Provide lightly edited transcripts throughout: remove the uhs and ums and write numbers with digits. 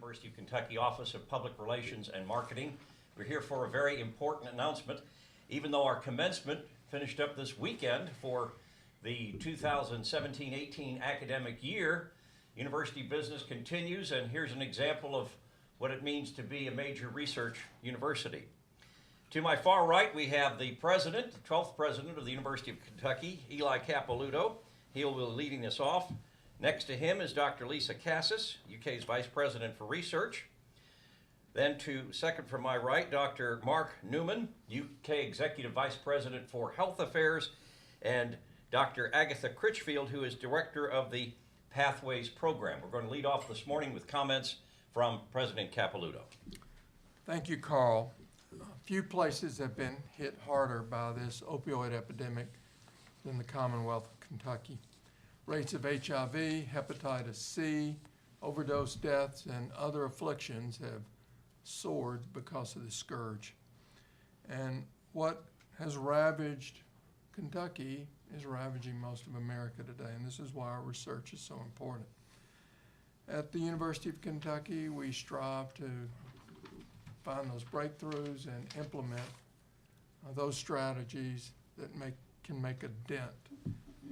University of Kentucky Office of Public Relations and Marketing. We're here for a very important announcement. Even though our commencement finished up this weekend for the 2017-18 academic year, university business continues, and here's an example of what it means to be a major research university. To my far right, we have the president, the 12th president of the University of Kentucky, Eli Capilouto. He will be leading us off. Next to him is Dr. Lisa Cassis, UK's Vice President for Research. Then second from my right, Dr. Mark Newman, UK Executive Vice President for Health Affairs, and Dr. Agatha Critchfield, who is Director of the Pathways Program. We're going to lead off this morning with comments from President Capilouto. Thank you, Carl. Few places have been hit harder by this opioid epidemic than the Commonwealth of Kentucky. Rates of HIV, hepatitis C, overdose deaths, and other afflictions have soared because of the scourge. And what has ravaged Kentucky is ravaging most of America today, and this is why our research is so important. At the University of Kentucky, we strive to find those breakthroughs and implement those strategies that can make a dent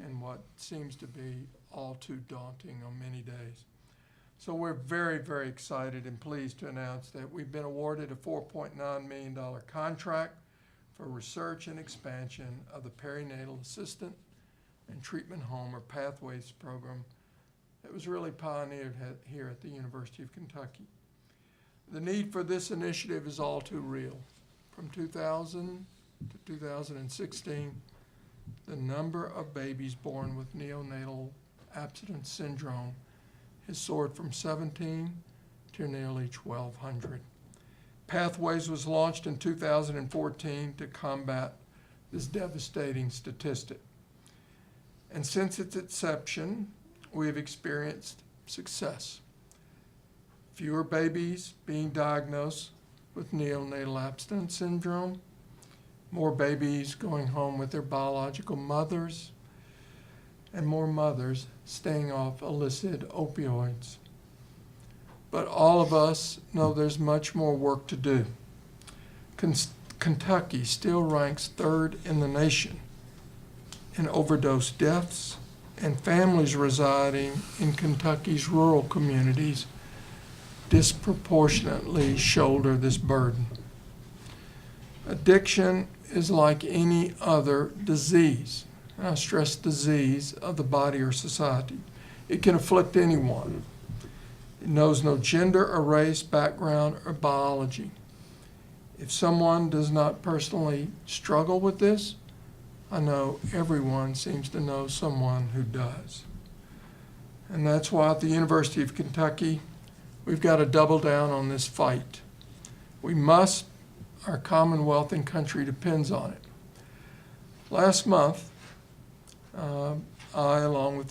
in what seems to be all too daunting on many days. So we're very, very excited and pleased to announce that we've been awarded a $4.9 million contract for research and expansion of the Perinatal Assistant and Treatment Home, or Pathways program, that was really pioneered here at the University of Kentucky. The need for this initiative is all too real. From 2000 to 2016, the number of babies born with neonatal abstinence syndrome has soared from 17 to nearly 1,200. Pathways was launched in 2014 to combat this devastating statistic. And since its inception, we have experienced success. Fewer babies being diagnosed with neonatal abstinence syndrome, more babies going home with their biological mothers, and more mothers staying off illicit opioids. But all of us know there's much more work to do. Kentucky still ranks third in the nation in overdose deaths, and families residing in Kentucky's rural communities disproportionately shoulder this burden. Addiction is like any other disease, and I stress disease of the body or society. It can afflict anyone. It knows no gender or race, background, or biology. If someone does not personally struggle with this, I know everyone seems to know someone who does. And that's why at the University of Kentucky, we've got to double down on this fight. We must. Our Commonwealth and country depends on it. Last month, I, along with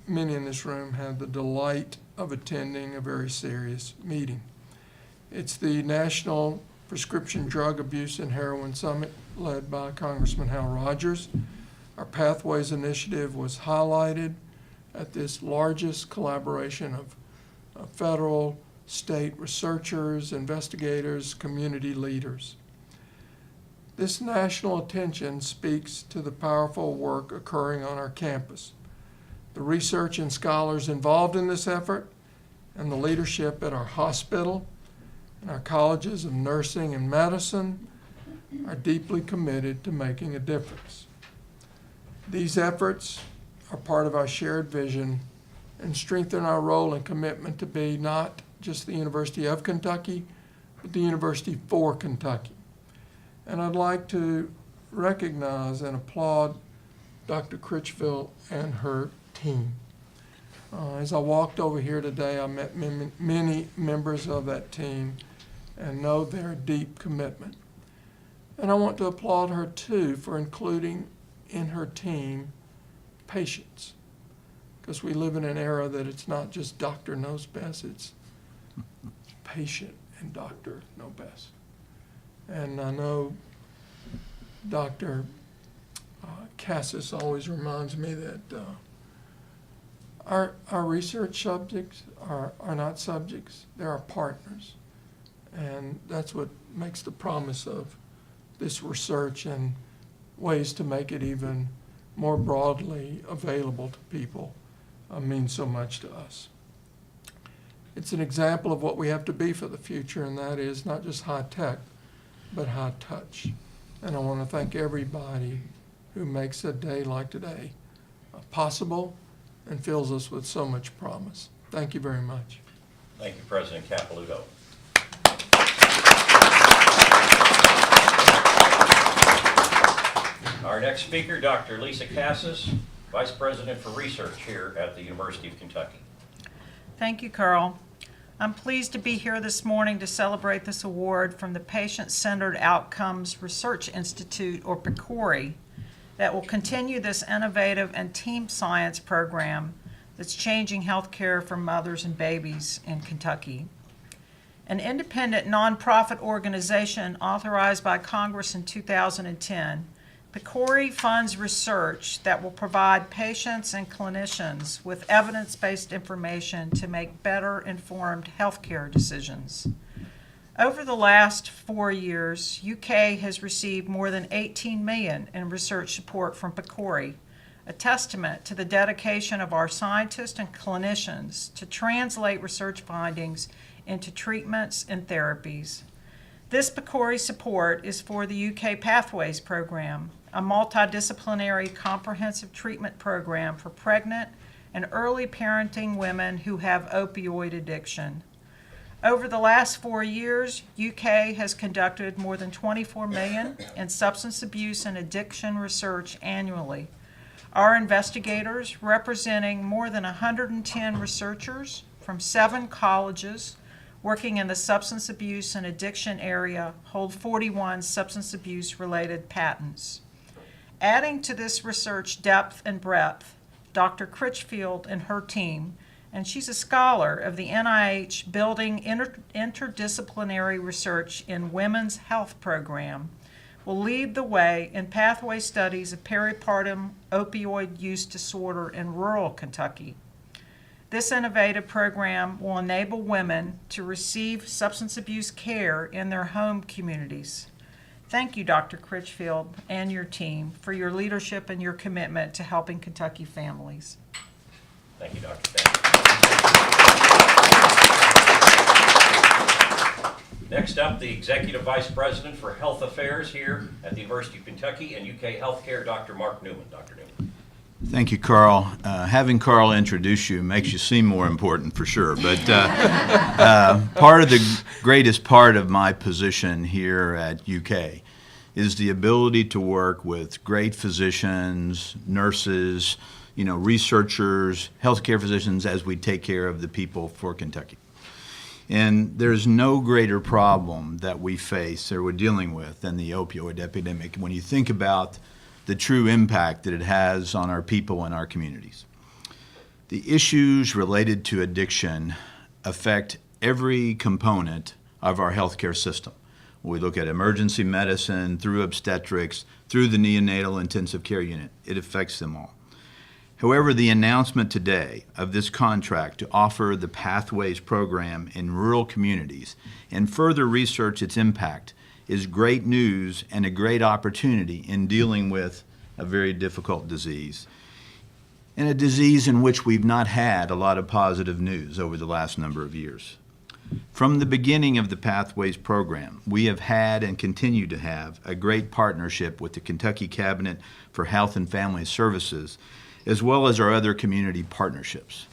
many in this room, had the delight of attending a very serious meeting. It's the National Prescription Drug Abuse and Heroin Summit, led by Congressman Hal Rogers. Our Pathways initiative was highlighted at this largest collaboration of federal, state researchers, investigators, community leaders. This national attention speaks to the powerful work occurring on our campus, the research and scholars involved in this effort, and the leadership at our hospital and our colleges of nursing and medicine are deeply committed to making a difference. These efforts are part of our shared vision and strengthen our role and commitment to be not just the University of Kentucky, but the University for Kentucky. And I'd like to recognize and applaud Dr. Critchfield and her team. As I walked over here today, I met many members of that team and know their deep commitment. And I want to applaud her too for including in her team patients, because we live in an era that it's not just doctor knows best, it's patient and doctor know best. And I know Dr. Cassis always reminds me that Our research subjects are not subjects, they're our partners. And that's what makes the promise of this research and ways to make it even more broadly available to people mean so much to us. It's an example of what we have to be for the future, and that is not just high tech, but high touch. And I want to thank everybody who makes a day like today possible and fills us with so much promise. Thank you very much. Thank you, President Capilouto. Our next speaker, Dr. Lisa Cassis, Vice President for Research here at the University of Kentucky. Thank you, Carl. I'm pleased to be here this morning to celebrate this award from the Patient-Centered Outcomes Research Institute, or PCORI, that will continue this innovative and team science program that's changing healthcare for mothers and babies in Kentucky. An independent nonprofit organization authorized by Congress in 2010, PCORI funds research that will provide patients and clinicians with evidence-based information to make better informed healthcare decisions. Over the last 4 years, UK has received more than $18 million in research support from PCORI, a testament to the dedication of our scientists and clinicians to translate research findings into treatments and therapies. This PCORI support is for the UK Pathways program, a multidisciplinary comprehensive treatment program for pregnant and early parenting women who have opioid addiction. Over the last 4 years, UK has conducted more than $24 million in substance abuse and addiction research annually. Our investigators, representing more than 110 researchers from 7 colleges working in the substance abuse and addiction area, hold 41 substance abuse-related patents. Adding to this research depth and breadth, Dr. Critchfield and her team, and she's a scholar of the NIH Building Interdisciplinary Research in Women's Health program, will lead the way in pathway studies of peripartum opioid use disorder in rural Kentucky. This innovative program will enable women to receive substance abuse care in their home communities. Thank you, Dr. Critchfield and your team, for your leadership and your commitment to helping Kentucky families. Thank you, Dr. Cassis. Next up, the Executive Vice President for Health Affairs here at the University of Kentucky and UK Healthcare, Dr. Mark Newman. Dr. Newman. Thank you, Carl. Having Carl introduce you makes you seem more important for sure. But part of the greatest part of my position here at UK is the ability to work with great physicians, nurses, researchers, healthcare physicians as we take care of the people for Kentucky. And there's no greater problem that we face or we're dealing with than the opioid epidemic when you think about the true impact that it has on our people and our communities. The issues related to addiction affect every component of our healthcare system. We look at emergency medicine, through obstetrics, through the neonatal intensive care unit. It affects them all. However, the announcement today of this contract to offer the Pathways program in rural communities and further research its impact is great news and a great opportunity in dealing with a very difficult disease, and a disease in which we've not had a lot of positive news over the last number of years. From the beginning of the Pathways program, we have had and continue to have a great partnership with the Kentucky Cabinet for Health and Family Services, as well as our other community partnerships.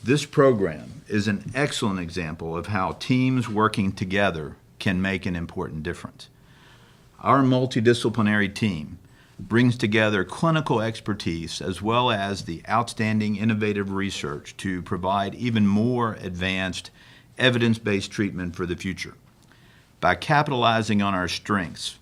This program is an excellent example of how teams working together can make an important difference. Our multidisciplinary team brings together clinical expertise as well as the outstanding innovative research to provide even more advanced evidence-based treatment for the future. By capitalizing on our strengths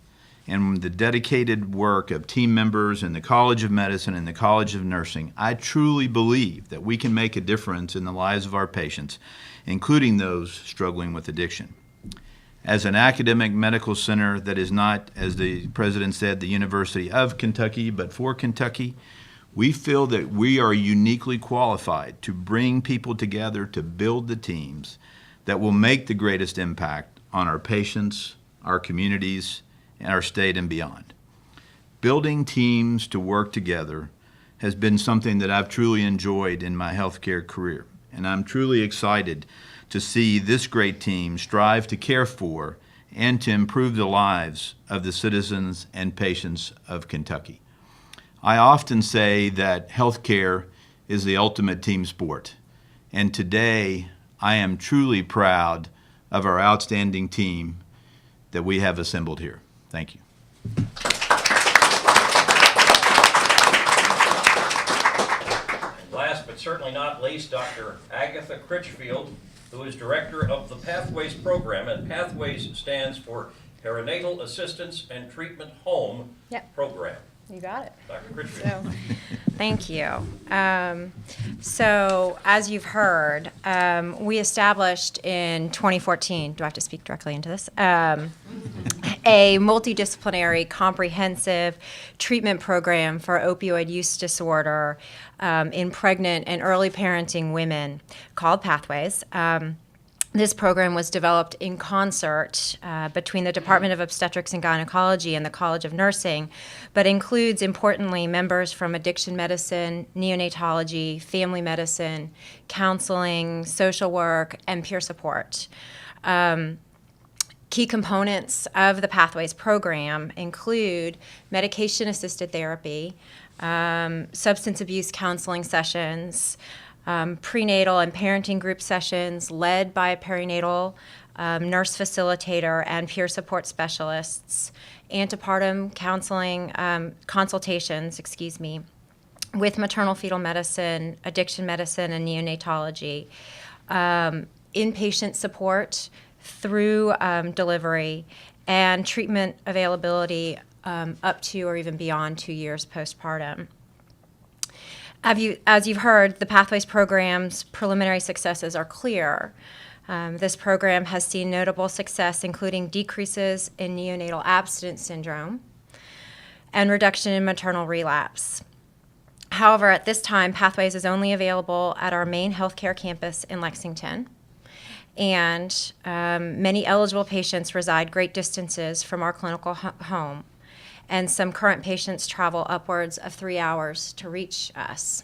and the dedicated work of team members in the College of Medicine and the College of Nursing, I truly believe that we can make a difference in the lives of our patients, including those struggling with addiction. As an academic medical center that is not, as the president said, the University of Kentucky, but for Kentucky, We feel that we are uniquely qualified to bring people together to build the teams that will make the greatest impact on our patients, our communities, and our state and beyond. Building teams to work together has been something that I've truly enjoyed in my healthcare career, and I'm truly excited to see this great team strive to care for and to improve the lives of the citizens and patients of Kentucky. I often say that healthcare is the ultimate team sport, and today I am truly proud of our outstanding team that we have assembled here. Thank you. Last but certainly not least, Dr. Agatha Critchfield, who is director of the Pathways program, and Pathways stands for Perinatal Assistance and Treatment Home Program. You got it. Dr. Critchfield. So, thank you. So, as you've heard, we established in 2014, do I have to speak directly into this? A multidisciplinary, comprehensive treatment program for opioid use disorder in pregnant and early parenting women called Pathways. This program was developed in concert between the Department of Obstetrics and Gynecology and the College of Nursing, but includes, importantly, members from addiction medicine, neonatology, family medicine, counseling, social work, and peer support. Key components of the Pathways program include medication-assisted therapy, substance abuse counseling sessions, prenatal and parenting group sessions led by a perinatal nurse facilitator and peer support specialists, antepartum counseling consultations, with maternal fetal medicine, addiction medicine, and neonatology, inpatient support through delivery, and treatment availability up to or even beyond 2 years postpartum. As you've heard, the Pathways program's preliminary successes are clear. This program has seen notable success, including decreases in neonatal abstinence syndrome and reduction in maternal relapse. However, at this time, Pathways is only available at our main healthcare campus in Lexington, and many eligible patients reside great distances from our clinical home, and some current patients travel upwards of 3 hours to reach us.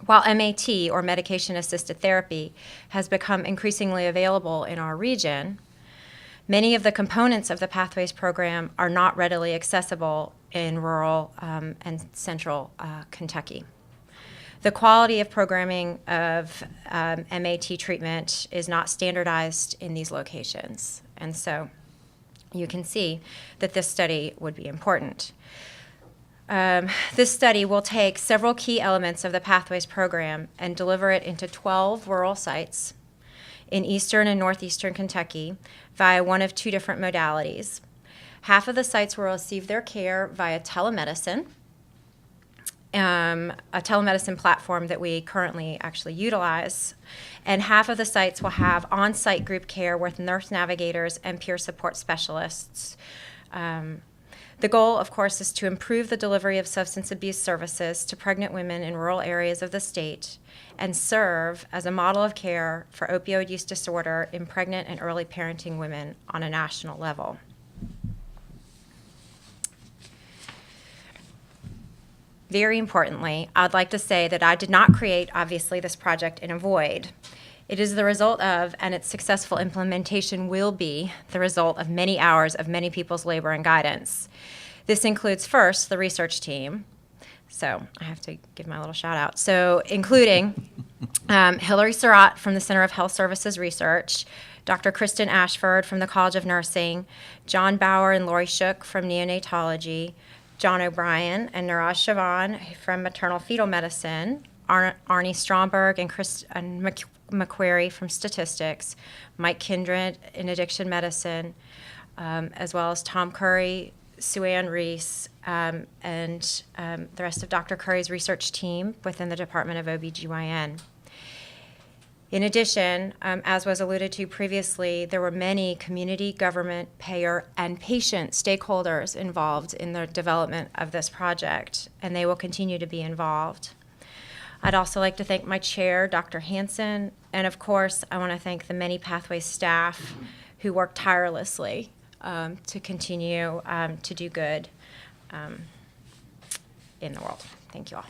While MAT, or medication-assisted therapy, has become increasingly available in our region, many of the components of the Pathways program are not readily accessible in rural and central Kentucky. The quality of programming of MAT treatment is not standardized in these locations, and so you can see that this study would be important. This study will take several key elements of the Pathways program and deliver it into 12 rural sites in eastern and northeastern Kentucky via one of two different modalities. Half of the sites will receive their care via telemedicine, a telemedicine platform that we currently actually utilize, and half of the sites will have on-site group care with nurse navigators and peer support specialists. The goal, of course, is to improve the delivery of substance abuse services to pregnant women in rural areas of the state and serve as a model of care for opioid use disorder in pregnant and early parenting women on a national level. Very importantly, I'd like to say that I did not create, obviously, this project in a void. It is the result of, and its successful implementation will be, the result of many hours of many people's labor and guidance. This includes, first, the research team. So I have to give my little shout out. So including Hillary Surratt from the Center of Health Services Research, Dr. Kristen Ashford from the College of Nursing, John Bauer and Lori Shook from neonatology, John O'Brien and Niraj Chavan from maternal fetal medicine, Arnie Stromberg and Kristen McQuarrie from statistics, Mike Kindred in addiction medicine, as well as Tom Curry, Sue-Ann Reese, and the rest of Dr. Curry's research team within the Department of OBGYN. In addition, as was alluded to previously, there were many community, government, payer, and patient stakeholders involved in the development of this project, and they will continue to be involved. I'd also like to thank my chair, Dr. Hansen, and of course, I want to thank the many Pathways staff who work tirelessly to continue to do good in the world. Thank you all.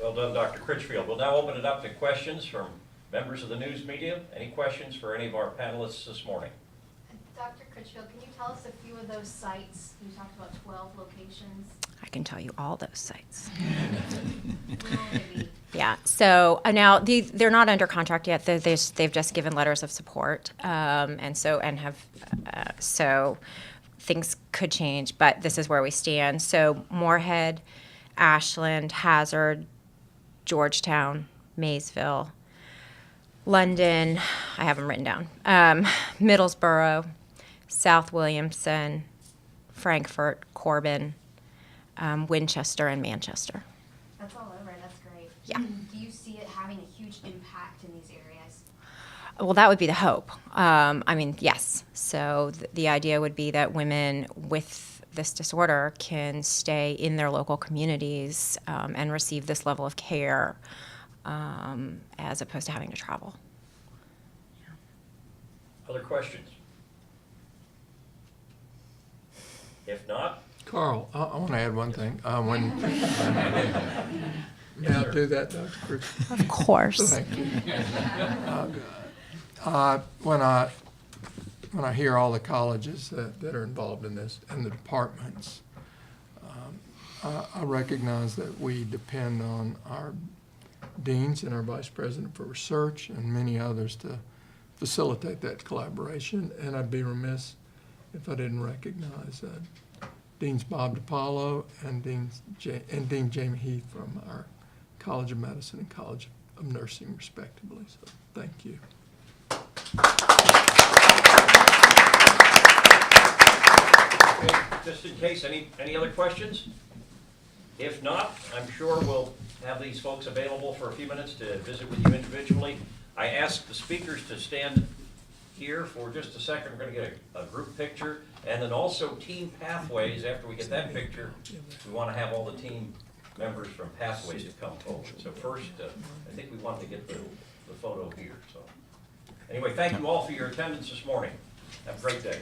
Well done, Dr. Critchfield. We'll now open it up to questions from members of the news media. Any questions for any of our panelists this morning? Dr. Critchfield, can you tell us a few of those sites? You talked about 12 locations. I can tell you all those sites. Where will they be? Yeah, so now they're not under contract yet. They've just given letters of support, so things could change, but this is where we stand. So Moorhead, Ashland, Hazard, Georgetown, Maysville, London, I have them written down, Middlesboro, South Williamson, Frankfurt, Corbin, Winchester, and Manchester. That's all over. That's great. Yeah. Do you see it having a huge impact in these areas? Well, that would be the hope. Yes. So the idea would be that women with this disorder can stay in their local communities and receive this level of care as opposed to having to travel. Other questions? If not, Carl, I want to add one thing. May I do that, Dr. Critchfield? Of course. Thank you. When I hear all the colleges that are involved in this and the departments, I recognize that we depend on our deans and our vice president for research and many others to facilitate that collaboration. And I'd be remiss if I didn't recognize Deans Bob DiPaolo and Dean Jamie Heath from our College of Medicine and College of Nursing, respectively. So thank you. okay, just in case, any other questions? If not, I'm sure we'll have these folks available for a few minutes to visit with you individually. I ask the speakers to stand here for just a second. We're going to get a group picture, and then also Team Pathways. After we get that picture, we want to have all the team members from Pathways to come forward. So first, I think we want to get the photo here. So anyway, thank you all for your attendance this morning. Have a great day.